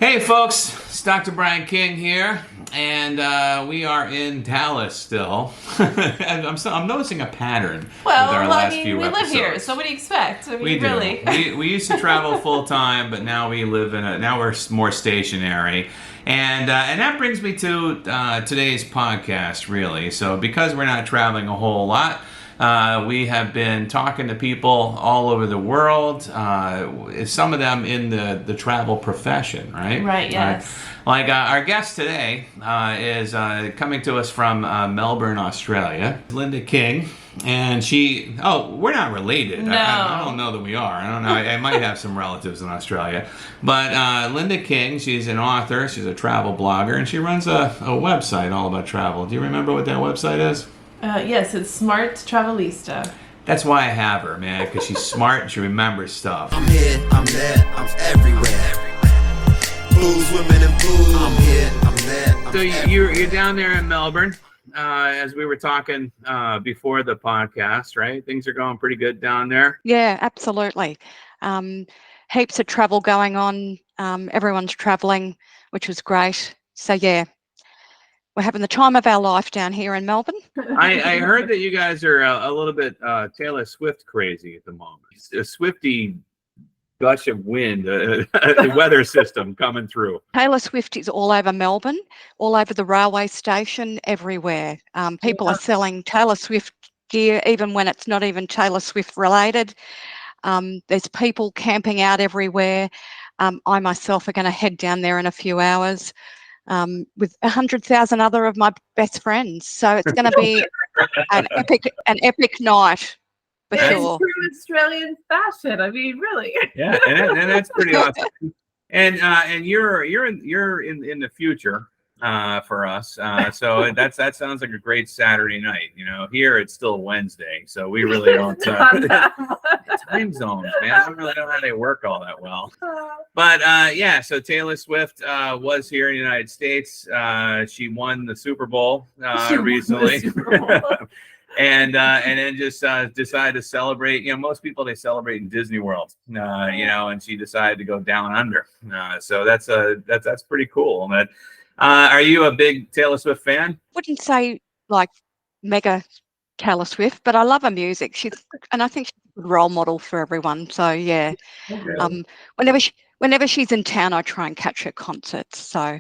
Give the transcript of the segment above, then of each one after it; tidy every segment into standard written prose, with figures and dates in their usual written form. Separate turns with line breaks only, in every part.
Hey folks, it's Dr. Brian King here, and we are in Dallas still. I'm noticing a pattern with our
Well, I
last
mean,
few
we live here, so
episodes.
what do you expect? I
We
mean,
do.
really.
We used to travel full time, but now we live in a now we're more stationary, and that brings me to today's podcast really. So because we're not traveling a whole lot. We have been talking to people all over the world, some of them in the travel profession, right?
Right, yes.
Our guest today is coming to us from Melbourne, Australia, Linda King. And we're not related. I don't
No.
know that we are. I don't know. I might have some relatives in Australia. But Linda King, she's an author, she's a travel blogger, and she runs a website all about travel. Do you remember what that website is?
Yes, it's Smart Travelista.
That's why I have her, man, because she's smart and she remembers stuff.
I'm here, I'm there, I'm everywhere. Blues, women, and blues. I'm here, I'm there.
So you're down there in Melbourne, as we were talking before the podcast, right? Things are going pretty good down there.
Yeah, absolutely. Um, Heaps of travel going on. Everyone's traveling, which was great. So yeah, we're having the time of our life down here in Melbourne.
I heard that you guys are a little bit Taylor Swift crazy at the moment. A Swifty gush of wind, the weather system coming through.
Taylor Swift is all over Melbourne, all over the railway station, everywhere. People are selling Taylor Swift gear, even when it's not even Taylor Swift related. There's people camping out everywhere. I myself are going to head down there in a few hours with 100,000 other of my best friends. So it's going to be an epic night for
It's
sure.
true Australian fashion. I mean, really.
Yeah, and that's pretty awesome. And you're in the future for us. So that sounds like a great Saturday night. You know, here it's still Wednesday, so we really don't time zones, man. I don't really know how they work all that well. But yeah, so Taylor Swift was here in the United States. She won the Super Bowl recently. And then just decided to celebrate. You know, most people they celebrate in Disney World. You know, and she decided to go down under. So that's pretty cool. But are you a big Taylor Swift fan?
Wouldn't say like mega Taylor Swift, but I love her music. And I think she's a good role model for everyone. So yeah,
Okay.
whenever she's in town, I try and catch her concerts. So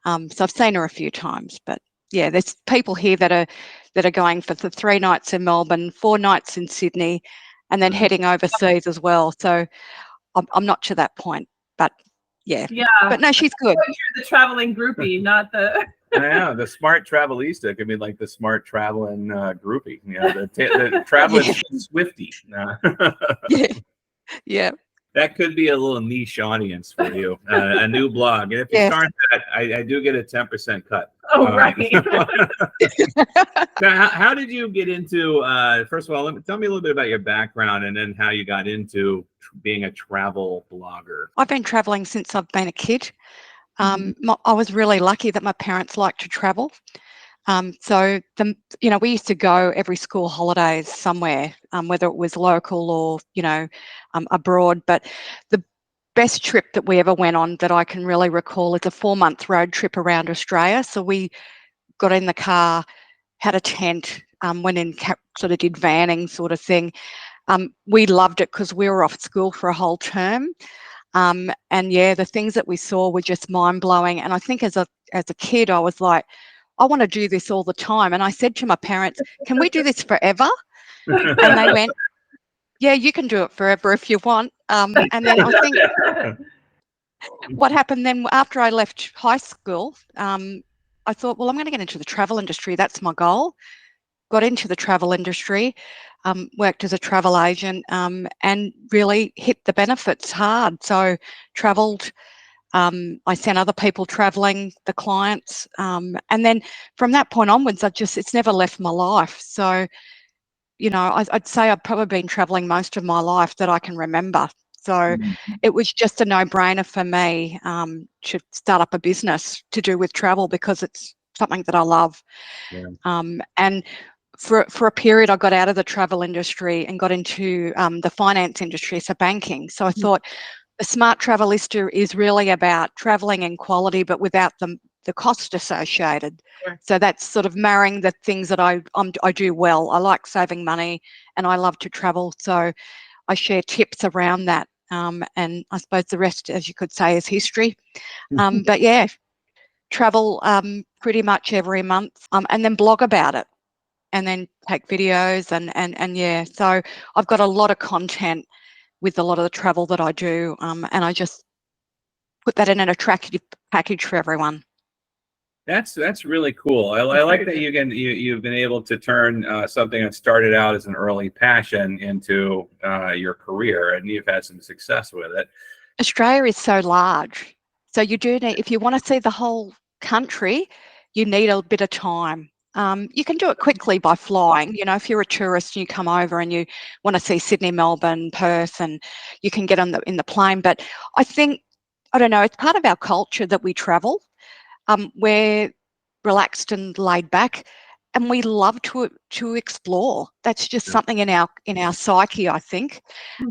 I've seen her a few times, but yeah, there's people here that are going for the 3 nights in Melbourne, 4 nights in Sydney, and then heading overseas as well. So I'm not to that point, but yeah.
Yeah.
But no, she's good.
You're the traveling groupie, not the.
Yeah, the smart travelista could be like the smart traveling groupie. You know, the traveling Swifty.
Yeah. Yeah.
That could be a little niche audience for you, a new blog. And if you start that, I do get a 10% cut.
Oh, right.
So how did you get into, first of all, tell me a little bit about your background and then how you got into being a travel blogger.
I've been traveling since I've been a kid. I was really lucky that my parents liked to travel. So we used to go every school holidays somewhere, whether it was local or, abroad. But the best trip that we ever went on that I can really recall is a 4-month road trip around Australia. So we got in the car, had a tent, went in, sort of did vanning sort of thing. We loved it because we were off school for a whole term. And yeah, the things that we saw were just mind blowing. And I think as a kid, I was like, I want to do this all the time. And I said to my parents, can we do this forever? And they went, yeah, you can do it forever if you want. And then I think what happened then after I left high school, I thought, well, I'm going to get into the travel industry. That's my goal. Got into the travel industry, worked as a travel agent, and really hit the benefits hard. So travelled. I sent other people traveling, the clients, and then from that point onwards, it's never left my life. So, I'd say I've probably been traveling most of my life that I can remember. So it was just a no-brainer for me to start up a business to do with travel because it's something that I love.
Yeah.
And for a period, I got out of the travel industry and got into the finance industry, so banking. So I thought, the Smart Travelista is really about traveling in quality, but without the cost associated.
Sure.
So that's sort of marrying the things that I do well. I like saving money and I love to travel. So I share tips around that. And I suppose the rest, as you could say, is history. But yeah, travel pretty much every month, and then blog about it, and then take videos and yeah. So I've got a lot of content with a lot of the travel that I do, and I just put that in an attractive package for everyone.
That's really cool. I like that you've been able to turn something that started out as an early passion into your career, and you've had some success with it.
Australia is so large, so you do need, if you want to see the whole country, you need a bit of time. You can do it quickly by flying. You know, if you're a tourist and you come over and you want to see Sydney, Melbourne, Perth, and you can get on in the plane. But I think, I don't know, it's part of our culture that we travel. We're relaxed and laid back, and we love to explore. That's just something in our psyche, I think.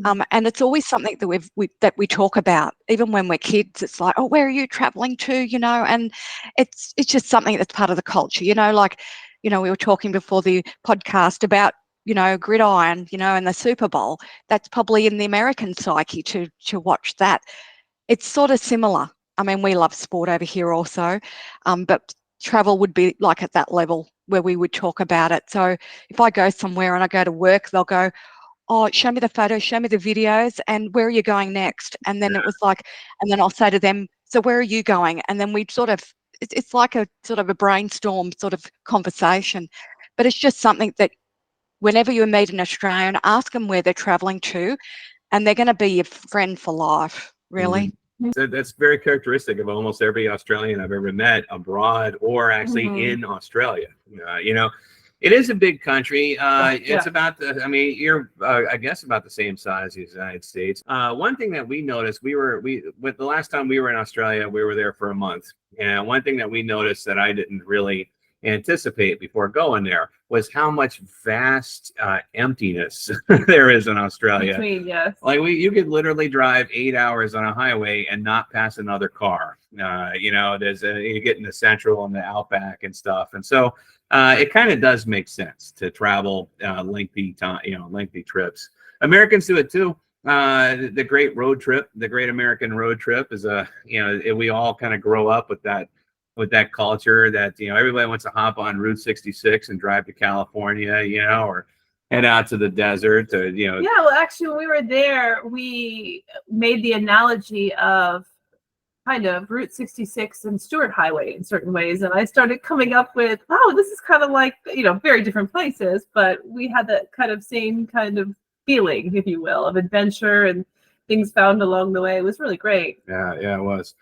And it's always something that we talk about, even when we're kids. It's like, oh, where are you traveling to? You know, and it's just something that's part of the culture. You know, like, you know, we were talking before the podcast about, you know, gridiron, you know, and the Super Bowl. That's probably in the American psyche to watch that. It's sort of similar. I mean, we love sport over here also, but travel would be like at that level where we would talk about it. So if I go somewhere and I go to work, they'll go, oh, show me the photos, show me the videos, and where are you going next? And then it was like, and then I'll say to them, so where are you going? And then we'd sort of, it's like a sort of a brainstorm sort of conversation. But it's just something that whenever you meet an Australian, ask them where they're traveling to, and they're going to be your friend for life, really.
That's very characteristic of almost every Australian I've ever met abroad or actually in Australia. You know, it is a big country. It's about I mean, you're I guess about the same size as the United States. One thing that we noticed, with the last time we were in Australia, we were there for a month, and one thing that we noticed that I didn't really anticipate before going there was how much vast emptiness there is in Australia. Like you could literally drive 8 hours on a highway and not pass another car. You know, you get into Central and the Outback and stuff, and so it kind of does make sense to travel lengthy trips. Americans do it too. The great road trip, the great American road trip is we all kind of grow up with that culture that, you know, everybody wants to hop on Route 66 and drive to California, you know, or head out to the desert to, you know.
Yeah, well, actually, when we were there, we made the analogy of kind of Route 66 and Stewart Highway in certain ways. And I started coming up with, oh, this is kind of like, you know, very different places, but we had that kind of same kind of feeling, if you will, of adventure and things found along the way. It was really great.
Yeah, it was.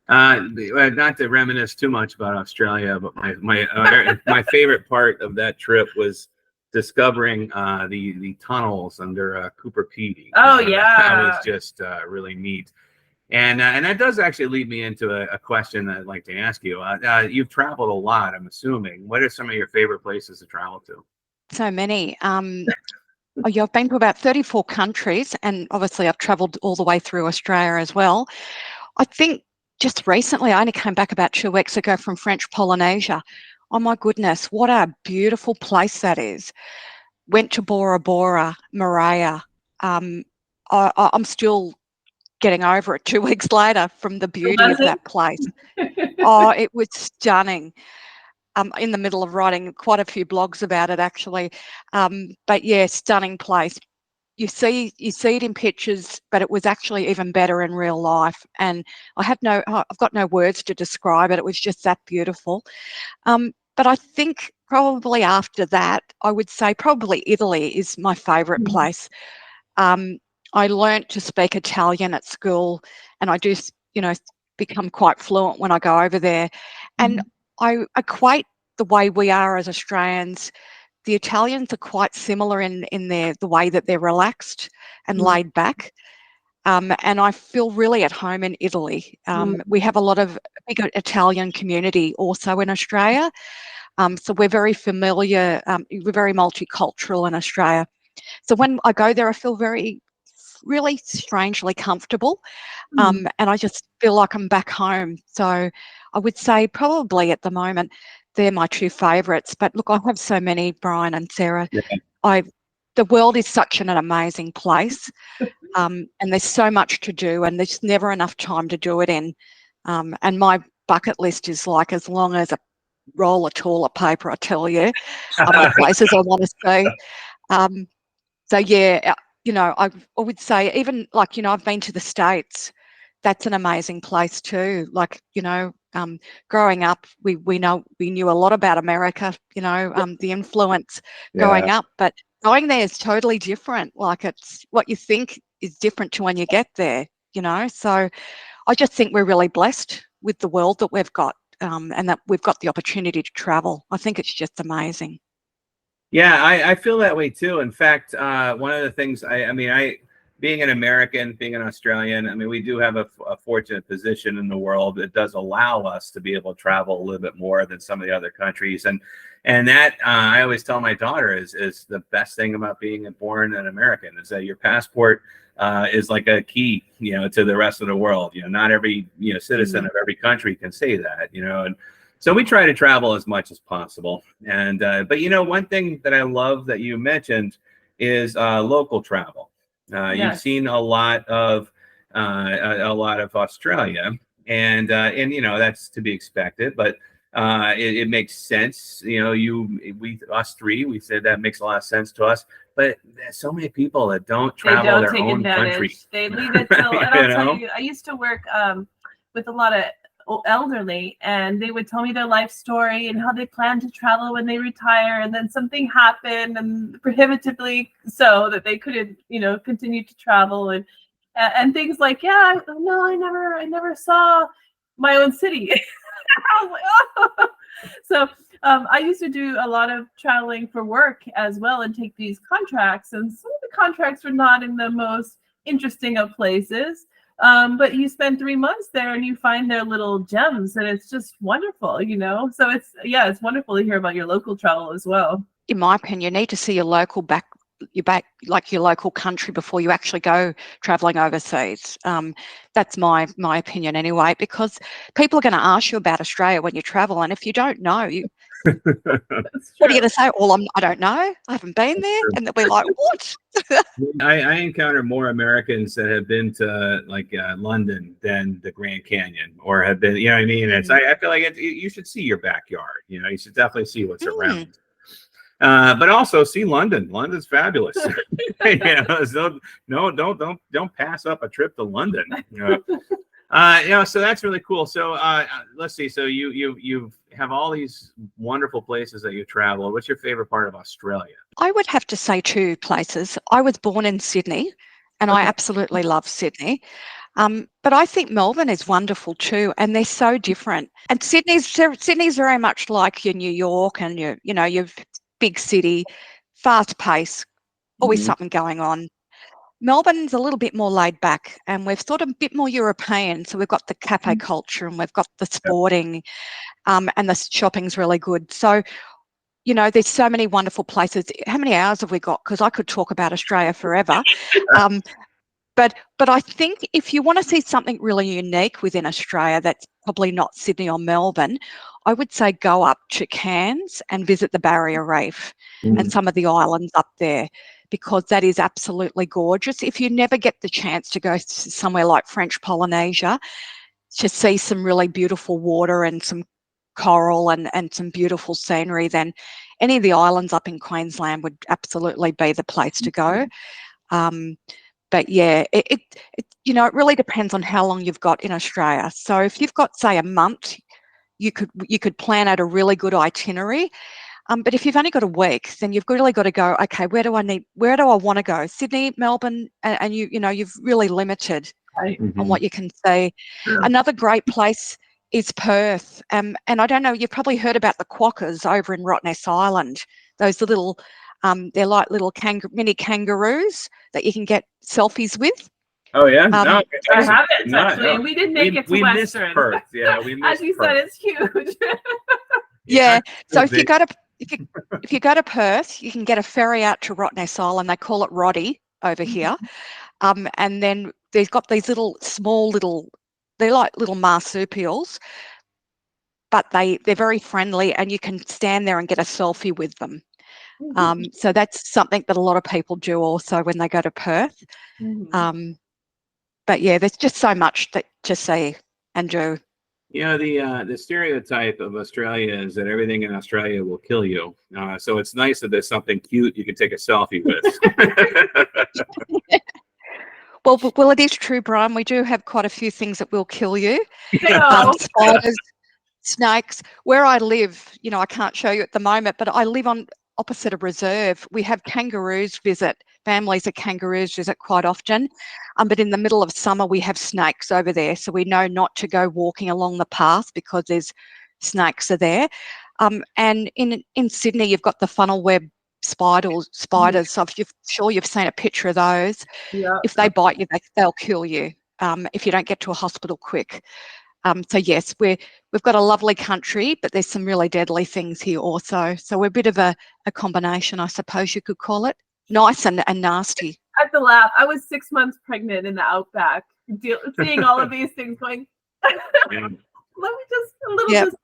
Not to reminisce too much about Australia, but my favorite part of that trip was discovering the tunnels under Cooper Pedy.
Oh yeah,
that was just really neat. And that does actually lead me into a question that I'd like to ask you. You've traveled a lot, I'm assuming. What are some of your favorite places to travel to?
So many. Yeah, I've been to about 34 countries, and obviously I've traveled all the way through Australia as well. I think just recently, I only came back about 2 weeks ago from French Polynesia. Oh my goodness, what a beautiful place that is. Went to Bora Bora, Moorea. I'm still getting over it 2 weeks later from the beauty of that place. Oh, it was stunning. In the middle of writing quite a few blogs about it, actually. But yeah, stunning place. You see it in pictures, but it was actually even better in real life. And I've got no words to describe it. It was just that beautiful. But I think probably after that, I would say probably Italy is my favourite place. I learnt to speak Italian at school, and I do, you know, become quite fluent when I go over there. And I equate the way we are as Australians. The Italians are quite similar in the way that they're relaxed and laid back. And I feel really at home in Italy. We have a big Italian community also in Australia. So we're very familiar, we're very multicultural in Australia. So when I go there, I feel very really strangely comfortable. And I just feel like I'm back home. So I would say probably at the moment, they're my two favourites. But look, I have so many, Brian and Sarah. The world is such an amazing place, and there's so much to do, and there's never enough time to do it in. And my bucket list is like as long as a roll of toilet paper, I tell you, the places I want to see. So yeah, I would say even like, I've been to the States. That's an amazing place too. Like, growing up, we knew a lot about America, the influence growing up, but going there is totally different. Like, it's what you think is different to when you get there, So I just think we're really blessed with the world that we've got, and that we've got the opportunity to travel. I think it's just amazing.
Yeah, I feel that way too. In fact, one of the things being an American, being an Australian, we do have a fortunate position in the world that does allow us to be able to travel a little bit more than some of the other countries. And that I always tell my daughter is the best thing about being born an American, is that your passport is like a key, to the rest of the world. Not every citizen of every country can say that, and so we try to travel as much as possible. And but one thing that I love that you mentioned is local travel. You've seen a lot of Australia, and that's to be expected, but it makes sense. Us three, we said that makes a lot of sense to us. But there's so many people that don't travel their own country.
They leave it till. And I'll tell you, I used to work with a lot of elderly, and they would tell me their life story and how they plan to travel when they retire, and then something happened, and prohibitively so that they couldn't continue to travel, and things like, I never saw my own city. I was like, oh. So I used to do a lot of traveling for work as well, and take these contracts, and some of the contracts were not in the most interesting of places. But you spend 3 months there and you find their little gems, and it's just wonderful, So it's wonderful to hear about your local travel as well.
In my opinion, you need to see your local your local country before you actually go traveling overseas. That's my opinion anyway, because people are going to ask you about Australia when you travel, and if you don't know, what are you going to say? Well, I don't know. I haven't been there, and they'll be like, "What?"
I encounter more Americans that have been to London than the Grand Canyon, or have been, It's I feel like you should see your backyard. You should definitely see what's around. But also see London. London's fabulous. So don't pass up a trip to London. So that's really cool. So let's see. So you have all these wonderful places that you travel. What's your favorite part of Australia?
I would have to say two places. I was born in Sydney, and I absolutely love Sydney. But I think Melbourne is wonderful too, and they're so different. And Sydney's very much like your New York and your big city, fast pace, always something going on. Melbourne's a little bit more laid back, and we're sort of a bit more European. So we've got the cafe culture, and we've got the sporting, and the shopping's really good. So, there's so many wonderful places. How many hours have we got? Because I could talk about Australia forever. But I think if you want to see something really unique within Australia that's probably not Sydney or Melbourne, I would say go up to Cairns and visit the Barrier Reef and some of the islands up there, because that is absolutely gorgeous. If you never get the chance to go to somewhere like French Polynesia to see some really beautiful water and some coral and some beautiful scenery, then any of the islands up in Queensland would absolutely be the place to go. But yeah, it really depends on how long you've got in Australia. So if you've got, say, a month, you could plan out a really good itinerary. But if you've only got a week, then you've really got to go, okay, where do I want to go? Sydney, Melbourne, and you've really limited on what you can see.
Sure.
Another great place is Perth. And I don't know, you've probably heard about the quokkas over in Rottnest Island. Those little, they're like little mini kangaroos that you can get selfies with.
Oh yeah,
no, I haven't actually. We didn't make it to
we
Western.
Missed Perth. Yeah, we missed
As you
Perth.
said, it's huge.
Yeah. So if you go to Perth, you can get a ferry out to Rottnest Island. They call it Roddy over here. And then they've got these they're like little marsupials, but they're very friendly, and you can stand there and get a selfie with them. So that's something that a lot of people do also when they go to Perth. But yeah, there's just so much to see and do.
You know, the stereotype of Australia is that everything in Australia will kill you. So it's nice that there's something cute you can take a selfie with.
Well, it is true, Brian. We do have quite a few things that will kill you. Spiders, snakes. Where I live, I can't show you at the moment, but I live on opposite a reserve. We have kangaroos visit. Families of kangaroos visit quite often. But in the middle of summer, we have snakes over there. So we know not to go walking along the path because there's snakes are there. And in Sydney, you've got the funnel web spiders. So sure you've seen a picture of those.
Yeah.
If they bite you, they'll kill you if you don't get to a hospital quick. So yes, we've got a lovely country, but there's some really deadly things here also. So we're a bit of a combination, I suppose you could call it. Nice and nasty.
I have to laugh. I was 6 months pregnant in the outback, seeing all of these things going,
Yeah.
let me just a little distance.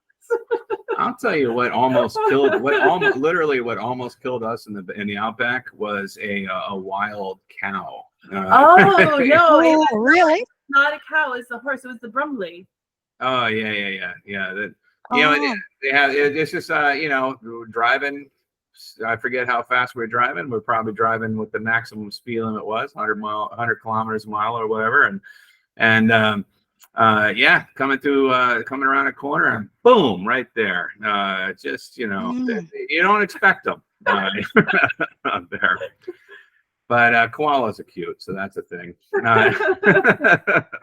I'll tell you what almost killed what almost killed us in the outback was a wild cow.
Oh no!
Oh, really?
Not a cow. It's a horse. It was the Brumley.
Oh yeah. It's just driving. I forget how fast we were driving. We're probably driving with the maximum speed limit was 100 kilometers a mile or whatever, and coming around a corner and boom, right there. You don't expect them out there. But koalas are cute, so that's a thing.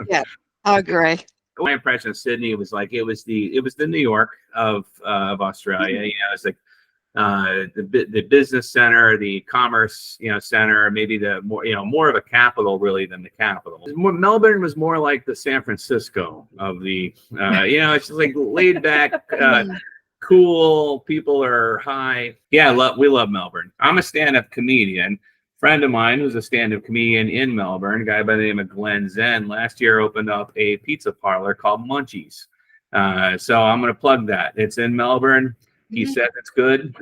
Yeah, I agree.
My impression of Sydney was like it was the New York of Australia. It's like the business center, the commerce center, maybe the more of a capital really than the capital. Melbourne was more like the San Francisco of the it's just like laid back. Cool, people are high. Yeah, we love Melbourne. I'm a stand-up comedian. Friend of mine who's a stand-up comedian in Melbourne, a guy by the name of Glenn Zen, last year opened up a pizza parlor called Munchies. So I'm going to plug that. It's in Melbourne. He said it's good.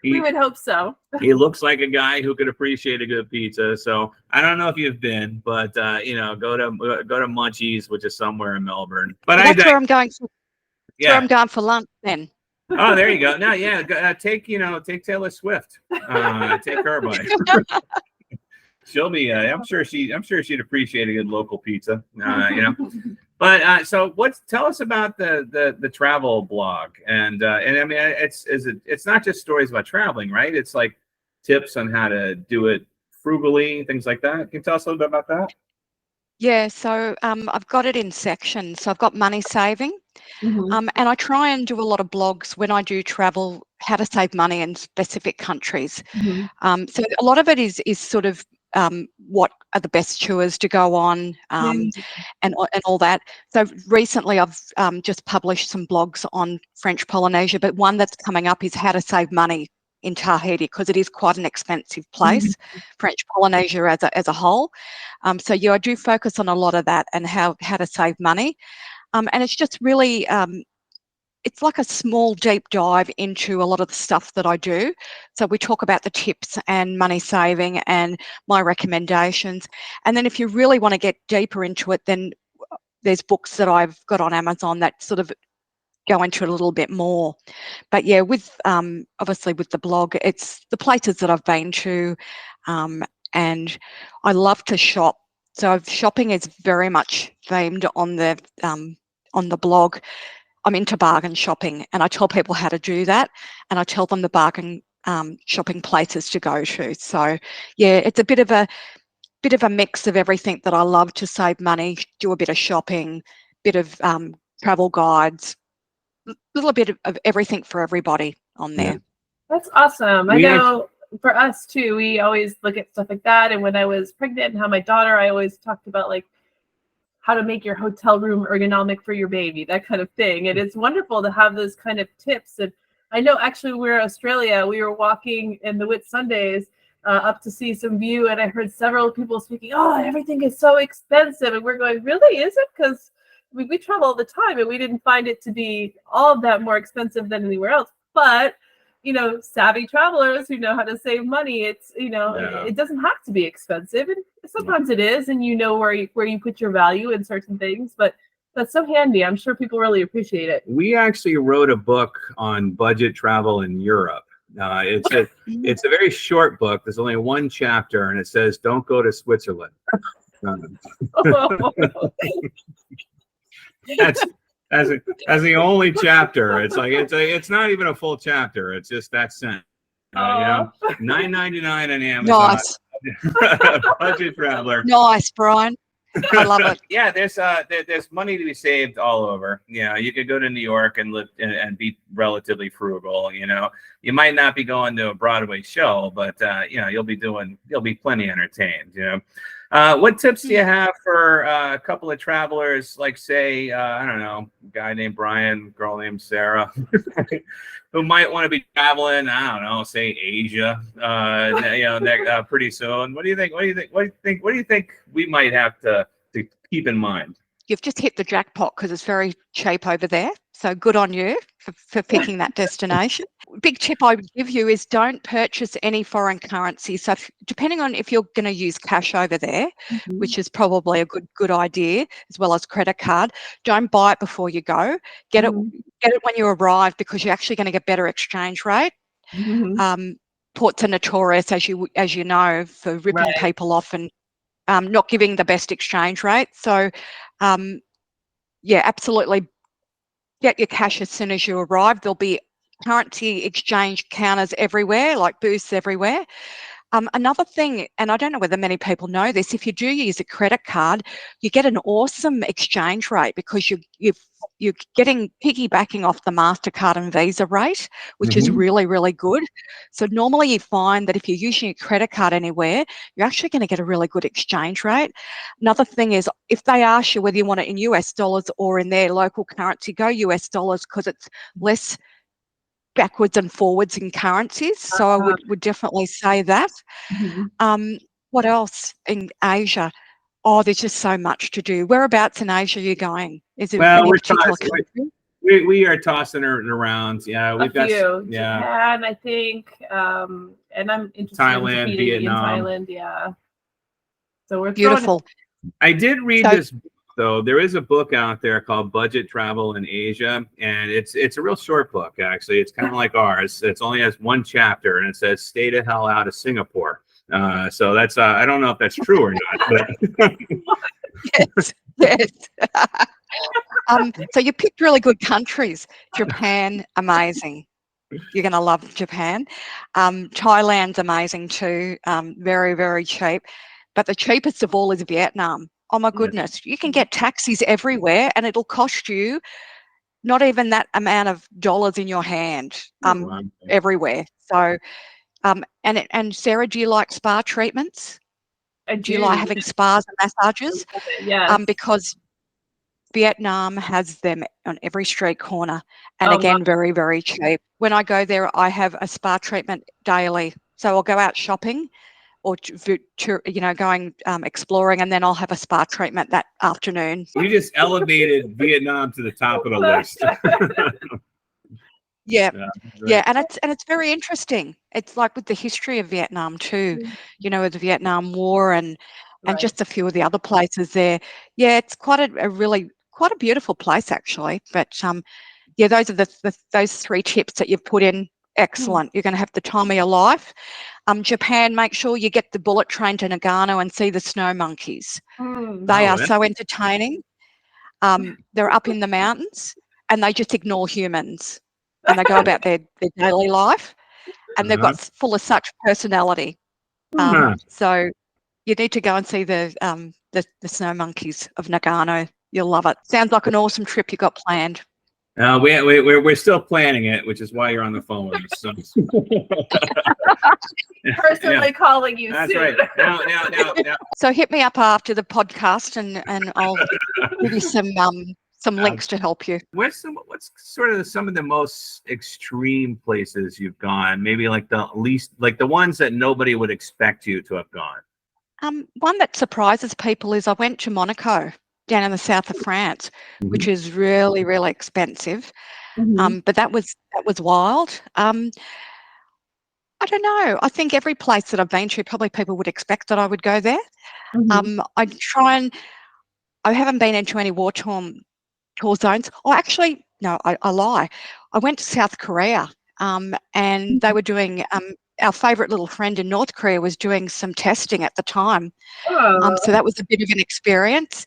We would hope so.
He looks like a guy who could appreciate a good pizza. So I don't know if you've been, but go to Munchies, which is somewhere in Melbourne. But
that's where I'm going. Where I'm going for lunch then.
Oh, there you go. Now, take Taylor Swift. Take her by. She'll be. I'm sure she'd appreciate a good local pizza. But so tell us about the travel blog and I mean it's not just stories about traveling, right? It's like tips on how to do it frugally, things like that. Can you tell us a little bit about that?
Yeah, so I've got it in sections. So I've got money saving, and I try and do a lot of blogs when I do travel, how to save money in specific countries. So a lot of it is sort of what are the best tours to go on, and all that. So recently I've just published some blogs on French Polynesia, but one that's coming up is how to save money in Tahiti, because it is quite an expensive place, French Polynesia as a whole. So I do focus on a lot of that and how to save money. And it's just really, it's like a small deep dive into a lot of the stuff that I do. So we talk about the tips and money saving and my recommendations. And then if you really want to get deeper into it, then there's books that I've got on Amazon that sort of go into it a little bit more. But yeah, with obviously with the blog, it's the places that I've been to, and I love to shop. So shopping is very much themed on the blog. I'm into bargain shopping, and I tell people how to do that, and I tell them the bargain shopping places to go to. So yeah, it's a bit of a mix of everything that I love to save money, do a bit of shopping, bit of travel guides, little bit of everything for everybody on there.
Yeah.
That's awesome. I know for us too, we always look at stuff like that. And when I was pregnant and had my daughter, I always talked about like how to make your hotel room ergonomic for your baby, that kind of thing. And it's wonderful to have those kind of tips. And I know actually we're in Australia, we were walking in the Whitsundays up to see some view, and I heard several people speaking, oh, everything is so expensive. And we're going, really, is it? Because we travel all the time, and we didn't find it to be all of that more expensive than anywhere else. But, savvy travelers who know how to save money, it's, it doesn't have to be expensive. And sometimes it is, and where you put your value in certain things. But that's so handy. I'm sure people really appreciate it.
We actually wrote a book on budget travel in Europe. It's a very short book. There's only one chapter, and it says, "Don't go to Switzerland." That's the only chapter. It's like it's not even a full chapter. It's just that sentence. $9.99 on Amazon.
Nice.
Budget traveler.
Nice, Brian. I love it.
Yeah, there's money to be saved all over. You could go to New York and live and be relatively frugal. You might not be going to a Broadway show, but you'll be plenty entertained. What tips do you have for a couple of travelers, like say, I don't know, a guy named Brian, girl named Sarah, who might want to be traveling, I don't know, say Asia, pretty soon. What do you think? What do you think we might have to keep in mind?
You've just hit the jackpot because it's very cheap over there. So good on you for picking that destination. Big tip I would give you is don't purchase any foreign currency. So depending on if you're going to use cash over there, which is probably a good idea, as well as credit card, don't buy it before you go. Get it when you arrive, because you're actually going to get better exchange rate. Ports are notorious, as you know, for ripping people off and not giving the best exchange rate. So absolutely get your cash as soon as you arrive. There'll be currency exchange counters everywhere, like booths everywhere. Another thing, and I don't know whether many people know this, if you do use a credit card, you get an awesome exchange rate because you're getting piggybacking off the MasterCard and Visa rate, which is really, really good. So normally you find that if you're using a credit card anywhere, you're actually going to get a really good exchange rate. Another thing is, if they ask you whether you want it in US dollars or in their local currency, go US dollars because it's less backwards and forwards in currencies. So I would definitely say that. What else in Asia? Oh, there's just so much to do. Whereabouts in Asia are you going? Is it any particular country?
We are tossing it around. Yeah, we've got
Japan, I think, and I'm interested
Thailand,
in
Vietnam.
Thailand, So we're
beautiful.
I did read this book, though. There is a book out there called Budget Travel in Asia, and it's a real short book, actually. It's kind of like ours. It only has one chapter, and it says "Stay the hell out of Singapore." So that's I don't know if that's true or not. But
yes. So you picked really good countries. Japan, amazing. You're going to love Japan. Thailand's amazing too. Very, very cheap. But the cheapest of all is Vietnam. Oh my goodness. You can get taxis everywhere and it'll cost you not even that amount of dollars in your hand everywhere. So, and Sarah, do you like spa treatments? Do you like having spas and massages?
Yeah.
Because Vietnam has them on every street corner, and again, very, very cheap. When I go there, I have a spa treatment daily. So I'll go out shopping or going exploring, and then I'll have a spa treatment that afternoon.
We just elevated Vietnam to the top of the list.
Yeah, and it's very interesting. It's like with the history of Vietnam too, with the Vietnam War and just a few of the other places there. Yeah, it's quite a beautiful place actually. But those are those three tips that you've put in. Excellent. You're going to have the time of your life. Japan, make sure you get the bullet train to Nagano and see the snow monkeys. They are so entertaining. They're up in the mountains and they just ignore humans. And they go about their daily life, and they've got full of such personality. So you need to go and see the snow monkeys of Nagano. You'll love it. Sounds like an awesome trip you got planned.
We're still planning it, which is why you're on the phone with us. So.
Personally calling you.
That's
soon.
right. Now.
So hit me up after the podcast, and I'll give you some links to help you.
What's sort of some of the most extreme places you've gone? Maybe like the least, like the ones that nobody would expect you to have gone.
One that surprises people is I went to Monaco down in the south of France, which is really, really expensive. But that was wild. I don't know. I think every place that I've been to, probably people would expect that I would go there. I haven't been into any war-torn tour zones. Oh, actually, no, I lie. I went to South Korea, and they were doing. Our favourite little friend in North Korea was doing some testing at the time, so that was a bit of an experience.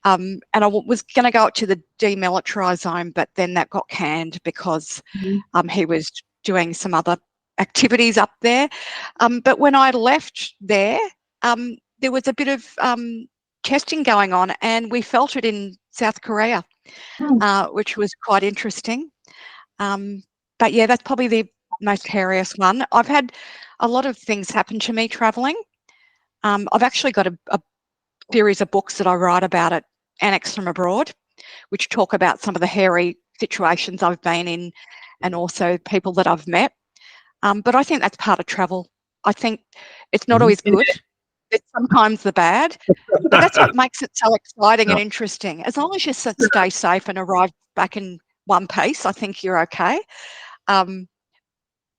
And I was going to go up to the demilitarised zone, but then that got canned because he was doing some other activities up there. But when I left there, there was a bit of testing going on, and we felt it in South Korea, which was quite interesting. But yeah, that's probably the most hairiest one. I've had a lot of things happen to me traveling. I've actually got a series of books that I write about at Annex from Abroad, which talk about some of the hairy situations I've been in and also people that I've met. But I think that's part of travel. I think it's not always good. It's sometimes the bad, but that's what makes it so exciting and interesting. As long as you stay safe and arrive back in one piece, I think you're okay.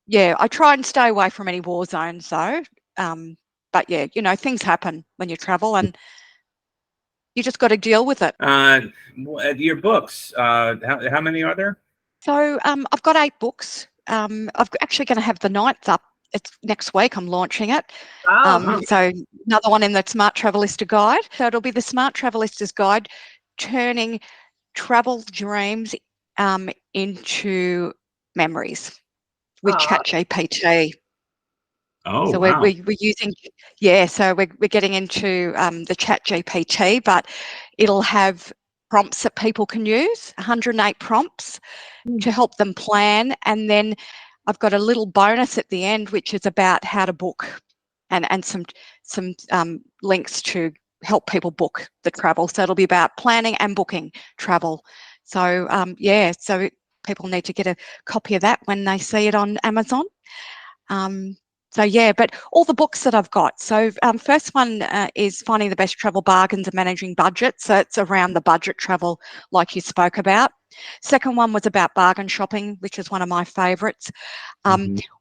Yeah, I try and stay away from any war zones though. But yeah, you know, things happen when you travel and you just got to deal with it.
Your books, how many are there?
So I've got 8 books. I'm actually going to have the 9th up. It's next week. I'm launching it. So another one in the Smart Travelista Guide. So it'll be the Smart Travelista's Guide, turning travel dreams into memories with ChatGPT.
Oh,
so
wow.
we're using, so we're getting into the ChatGPT, but it'll have prompts that people can use, 108 prompts to help them plan. And then I've got a little bonus at the end, which is about how to book and some links to help people book the travel. So it'll be about planning and booking travel. So so people need to get a copy of that when they see it on Amazon. But all the books that I've got. So first one is Finding the Best Travel Bargains and Managing Budgets. So it's around the budget travel like you spoke about. Second one was about bargain shopping, which is one of my favourites.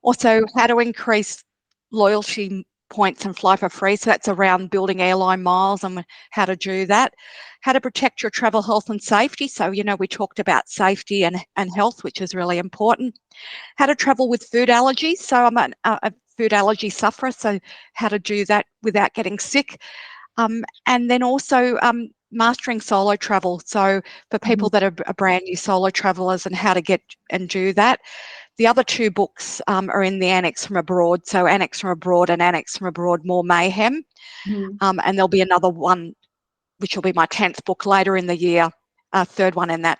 Also, how to increase loyalty points and fly for free. So that's around building airline miles and how to do that. How to protect your travel health and safety. So, you know, we talked about safety and health, which is really important. How to travel with food allergies. So I'm a food allergy sufferer, so how to do that without getting sick. And then also mastering solo travel. So for people that are brand new solo travelers and how to get and do that. The other 2 books are in the Annex from Abroad. So Annex from Abroad and Annex from Abroad More Mayhem. And there'll be another one, which will be my 10th book later in the year, 3rd one in that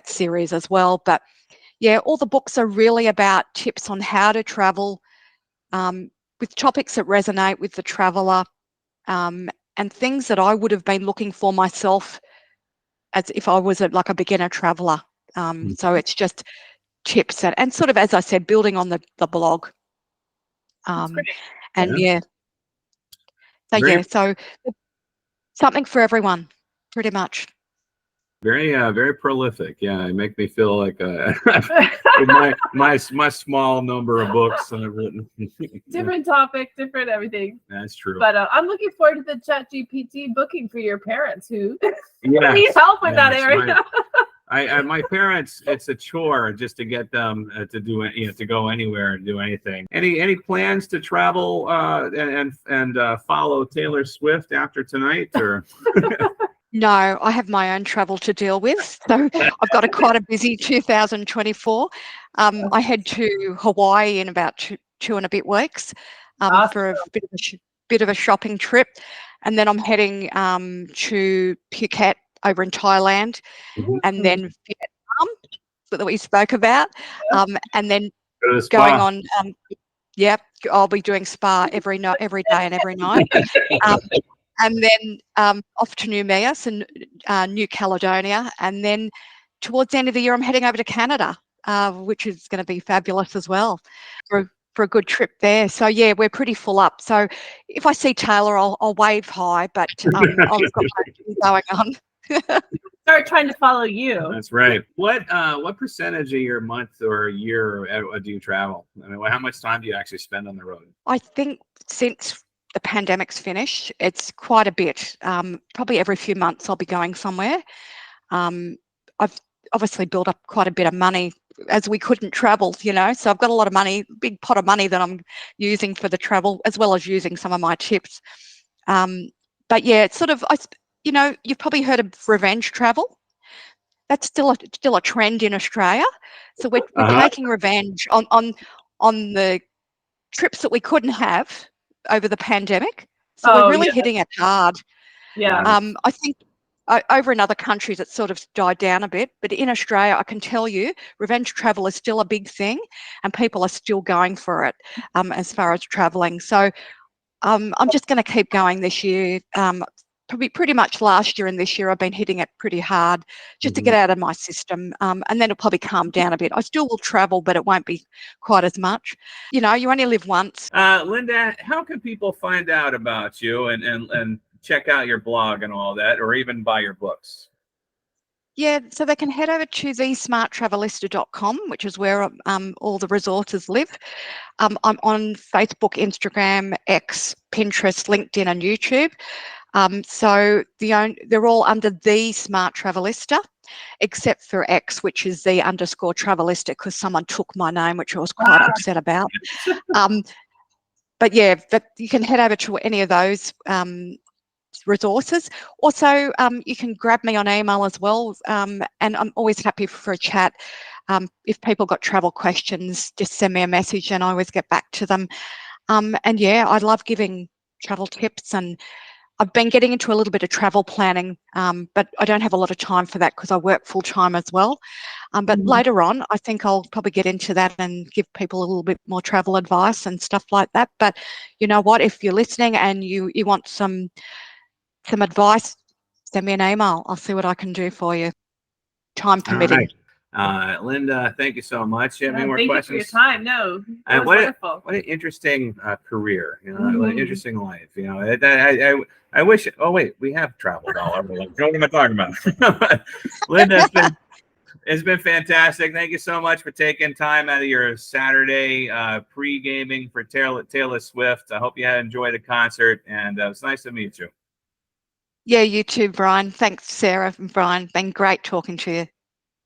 series as well. But yeah, all the books are really about tips on how to travel with topics that resonate with the traveller and things that I would have been looking for myself as if I was like a beginner traveller. So it's just tips and sort of, as I said, building on the blog. So something for everyone, pretty much.
Very prolific. Yeah, it make me feel like with my small number of books that I've written.
Different topic, different everything.
That's true.
But I'm looking forward to the ChatGPT booking for your parents who
yes,
need help with that area.
My parents, it's a chore just to get them to do it, to go anywhere and do anything. Any plans to travel and follow Taylor Swift after tonight, or?
No, I have my own travel to deal with. So I've got quite a busy 2024. I head to Hawaii in about two and a bit weeks for a bit of a shopping trip. And then I'm heading to Phuket over in Thailand and then Vietnam that we spoke about. And then going on, I'll be doing spa every day and every night. and then off to Noumea and New Caledonia, and then towards the end of the year, I'm heading over to Canada, which is going to be fabulous as well for a good trip there. So yeah, we're pretty full up. So if I see Taylor, I'll wave hi, but I've got my thing going on.
Start trying to follow you.
That's right. What percentage of your month or year do you travel? I mean, how much time do you actually spend on the road?
I think since the pandemic's finished, it's quite a bit. Probably every few months I'll be going somewhere. I've obviously built up quite a bit of money as we couldn't travel, so I've got a lot of money, big pot of money that I'm using for the travel, as well as using some of my tips. But yeah, it's sort of, you've probably heard of revenge travel. That's still a trend in Australia. So we're taking revenge on the trips that we couldn't have over the pandemic. So we're really hitting it hard.
Yeah.
I think over in other countries it's sort of died down a bit, but in Australia I can tell you revenge travel is still a big thing and people are still going for it as far as traveling. So I'm just going to keep going this year. Probably pretty much last year and this year I've been hitting it pretty hard just to get out of my system, and then it'll probably calm down a bit. I still will travel, but it won't be quite as much. You only live once.
Linda, how can people find out about you and check out your blog and all that, or even buy your books?
Yeah, so they can head over to thesmarttravelista.com, which is where all the resources live. I'm on Facebook, Instagram, X, Pinterest, LinkedIn and YouTube. So they're all under The Smart Travelista, except for X, which is the _Travelista, because someone took my name, which I was quite upset about. But yeah, you can head over to any of those resources. Also, you can grab me on email as well, and I'm always happy for a chat. If people got travel questions, just send me a message and I always get back to them. And yeah, I love giving travel tips, and I've been getting into a little bit of travel planning, but I don't have a lot of time for that because I work full time as well. But later on, I think I'll probably get into that and give people a little bit more travel advice and stuff like that. But you know what, if you're listening and you want some advice, send me an email. I'll see what I can do for you, time permitting.
Linda, thank you so much. Do you have any more
thank
questions?
you for your time. No, it was wonderful.
What an interesting career, what an interesting life. I wish. Oh wait, we have traveled all over. What am I talking about? Linda, it's been fantastic. Thank you so much for taking time out of your Saturday pre-gaming for Taylor Swift. I hope you enjoyed the concert, and it was nice to meet you. Yeah, you too, Brian. Thanks, Sarah and Brian. Been great talking to you.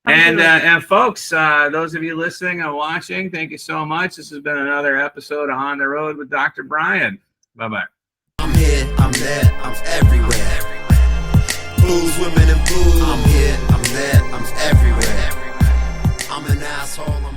And folks, those of you listening and watching, thank you so much. This has been another episode of On the Road with Dr. Brian. Bye-bye.
I'm here, I'm there, I'm everywhere. Blues, women, and blues. I'm here, I'm there, I'm everywhere. I'm an asshole.